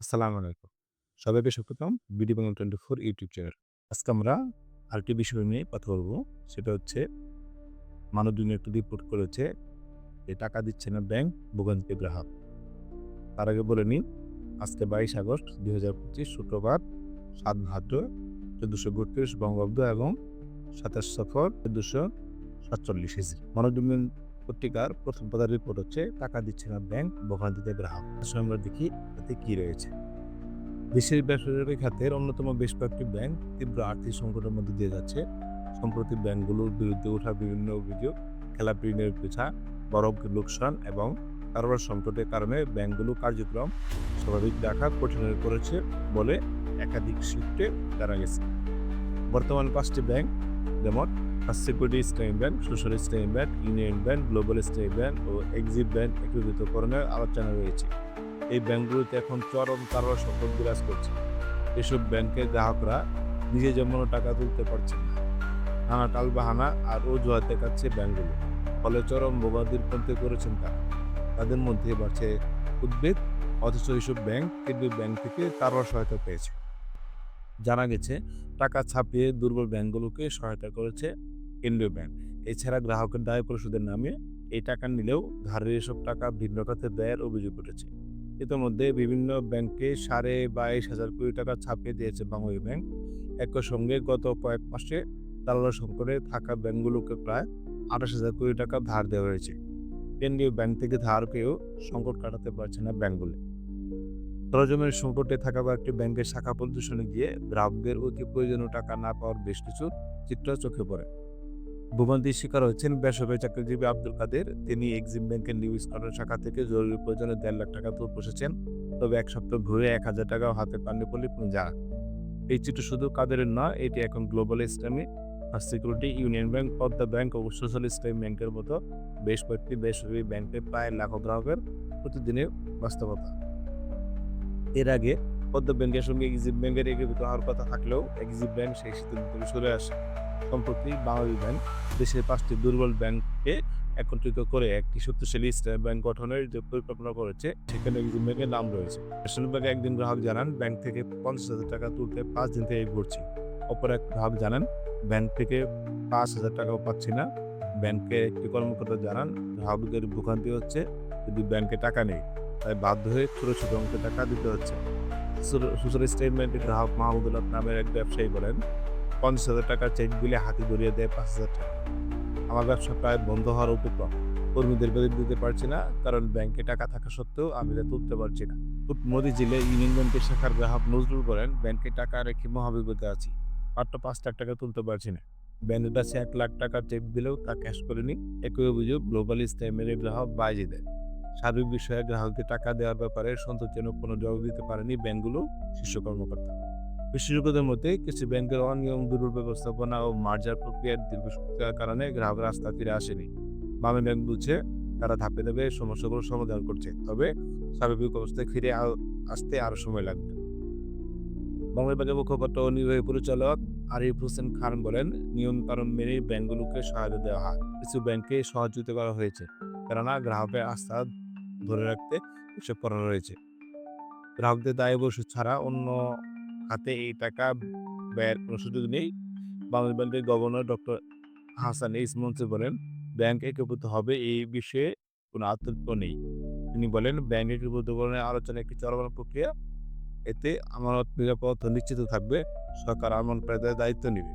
আসসালামু আলাইকুম। সবাইকে স্বাগতম বিডি বাংলা 24 ইউটিউব চ্যানেল। আজকে আমরা আরেকটি বিষয় নিয়ে কথা বলব। সেটা হচ্ছে মানবজমিন একটি রিপোর্ট করেছে যে টাকা দিচ্ছে না ব্যাংক, ভোগান্তিতে গ্রাহক। তার আগে বলে নিই, আজকে 22 আগস্ট 2025 শুক্রবার ৭ ভাদ্র ১৪৩২ বঙ্গাব্দ এবং ২৭ সফর ১৪৪৭ হিজরি। মানবজমিন পত্রিকার প্রথম পাতার রিপোর্ট হচ্ছে টাকা দিচ্ছে না ব্যাংক, ভোগান্তিতে গ্রাহক। আসলে আমরা দেখি তাতে কি রয়েছে। দেশের বেসরকারি খাতের অন্যতম বেশ কয়েকটি ব্যাংক তীব্র আর্থিক সংকটের মধ্যে দিয়ে যাচ্ছে। সম্প্রতি ব্যাংকগুলোর বিরুদ্ধে ওঠা বিভিন্ন অভিযোগ, খেলাপি ঋণের বোঝা, বড় লোকসান এবং কারবার সংকটের কারণে ব্যাংকগুলো কার্যক্রম স্বাভাবিক রাখা কঠিন হয়ে পড়েছে বলে একাধিক সূত্রে জানা গেছে। বর্তমান ৫টি ব্যাংক, যেমন ফার্স্ট সিকিউরিটি ইসলামী ব্যাংক, সোশ্যাল ইসলামী ব্যাংক, ইউনিয়ন ব্যাংক, গ্লোবাল ইসলামী ব্যাংক ও এক্সিম ব্যাংক একীভূতকরণের আলোচনা রয়েছে। এই ব্যাংকগুলোতে এখন চরম কারবার সংকট বিরাজ করছে। এসব ব্যাংকের গ্রাহকরা নিজে যেমন টাকা তুলতে পারছেন না, নানা টালবাহানা আর অজুহাত দেখাচ্ছে ব্যাংকগুলো। ফলে চরম ভোগান্তির মধ্যে করেছেন তারা। তাদের মধ্যে বাড়ছে উদ্বেগ, অথচ এসব ব্যাংক কেন্দ্রীয় ব্যাংক থেকে কারবার সহায়তা পেয়েছে। জানা গেছে, টাকা ছাপিয়ে দুর্বল ব্যাংকগুলোকে সহায়তা করেছে কেন্দ্রীয় ব্যাংক। এছাড়া গ্রাহকের দায় পরিশোধের নামে এই টাকা নিলেও ধারের এসব টাকা ভিন্ন খাতে ব্যয়ের অভিযোগ উঠেছে। ইতিমধ্যে বিভিন্ন ব্যাংকে 22,500 কোটি টাকা ছাপিয়ে দিয়েছে বাংলাদেশ ব্যাংক। একই সঙ্গে গত কয়েক মাসে দালাল সংকটে থাকা ব্যাংকগুলোকে প্রায় 28,000 কোটি টাকা ধার দেওয়া হয়েছে। কেন্দ্রীয় ব্যাংক থেকে ধার পেয়েও সংকট কাটাতে পারছে না ব্যাংকগুলো। সরজমিনের সংকটে থাকা কয়েকটি ব্যাংকের শাখা পরিদর্শনে গিয়ে গ্রাহকদের অতি প্রয়োজনীয় টাকা না পাওয়ার বেশ কিছু চিত্র চোখে পড়ে। ভোগান্তির শিকার হচ্ছেন বেসরকারি চাকরিজীবী আব্দুল কাদের। তিনি এক্সিম ব্যাংকের নিউ স্কটল্যান্ড শাখা থেকে জরুরি প্রয়োজনে ১.৫ লাখ টাকা তুলে বসেছেন। তবে এক সপ্তাহ ঘুরে ১,০০০ টাকাও হাতে পাননি বলে তিনি জানান। এই চিত্র শুধু কাদেরের নয়, এটি এখন Global Islami, First Security, Union Bank, Padma Bank ও সোশ্যাল ইসলামী ব্যাংকের মতো বেশ কয়েকটি বেসরকারি ব্যাংকের প্রায় লাখো গ্রাহকের প্রতিদিনের বাস্তবতা। এর আগে পদ্মা ব্যাংকের সঙ্গে এক্সিম ব্যাংকের একীভূত হওয়ার কথা থাকলেও এক্সিম ব্যাংক সেই সিদ্ধান্ত থেকে সরে আসে। সম্প্রতি বাংলাদেশ ব্যাংক দেশের ৫টি দুর্বল ব্যাংককে একত্রিত করে একটি শক্তিশালী ইসলামী ব্যাংক গঠনের যে পরিকল্পনা করেছে, সেখানে এক্সিম ব্যাংকের নাম রয়েছে। ন্যাশনাল ব্যাংকে একজন গ্রাহক জানান, ব্যাংক থেকে ৫০,০০০ টাকা তুলতে ৫ দিন থেকে ঘুরছি। অপর এক গ্রাহক জানান, ব্যাংক থেকে ৫,০০০ টাকাও পাচ্ছি না। ব্যাংকের একটি কর্মকর্তা জানান, গ্রাহকদের ভোগান্তি হচ্ছে যদি ব্যাংকে টাকা নেই, তাই বাধ্য হয়ে ছোট ছোট অঙ্কে টাকা দিতে হচ্ছে। সোশ্যাল স্টেটমেন্টে গ্রাহক মাহমুদুল হক নামের এক ব্যবসায়ী বলেন, ৫০,০০০ টাকার চেক দিলে হাতে ধরিয়ে দেয় ৫,০০০ টাকা। আমার ব্যবসা প্রায় বন্ধ হওয়ার উপক্রম। কর্মীদের বেতন দিতে পারছি না, কারণ ব্যাংকে টাকা থাকা সত্ত্বেও আমি তা তুলতে পারছি না। মতিঝিলে ইউনিয়ন ব্যাংকের শাখার গ্রাহক নজরুল বলেন, ব্যাংকে টাকা রেখে মহাবিপদে আছি। মাত্র ৫ লাখ টাকা তুলতে পারছি না। ব্যাংকের কাছে ১ লাখ টাকার চেক দিলেও তা ক্যাশ করেনি। একই অভিযোগ গ্লোবাল ইসলামের গ্রাহক বাইজিদের। সার্বিক বিষয়ে গ্রাহকদের টাকা দেওয়ার ব্যাপারে সন্তোষজনক কোনো জবাব দিতে পারেনি ব্যাংকগুলো শীর্ষ কর্মকর্তা। বিশেষজ্ঞদের মতে, কিছু ব্যাংকের অনিয়ম, দুর্বল ব্যবস্থাপনা ও মার্জার প্রক্রিয়ার দীর্ঘসূত্রতার কারণে গ্রাহকরা আস্থা ফিরে আসেনি। বামে ব্যাংক বুঝছে তারা ধাপে ধাপে সমস্যাগুলো সমাধান করছে, তবে স্বাভাবিক অবস্থায় ফিরে আসতে আরো সময় লাগবে। বাংলাদেশ ব্যাংকের মুখপাত্র ও নির্বাহী পরিচালক আরিফ হোসেন খান বলেন, নিয়মকানুন মেনেই ব্যাংকগুলোকে সহায়তা দেওয়া হয়। কিছু ব্যাংকে সহযোগিতা করা হয়েছে, কেননা গ্রাহকের আস্থা ধরে রাখতে এসব করা রয়েছে। গ্রাহকদের দায়বদ্ধতা ছাড়া অন্য খাতে এই টাকা ব্যয়ের কোনো সুযোগ নেই। বাংলাদেশ ব্যাংকের গভর্নর ডক্টর হাসান এইস মনসুর বলেন, ব্যাংক একীভূত হবে এই বিষয়ে কোনো আতঙ্ক নেই। তিনি বলেন, ব্যাংক একীভূতকরণের আলোচনা একটি চলমান প্রক্রিয়া। এতে আমানত নিরাপত্তা নিশ্চিত থাকবে। সরকার আমানতদারদের দায়িত্ব নিবে।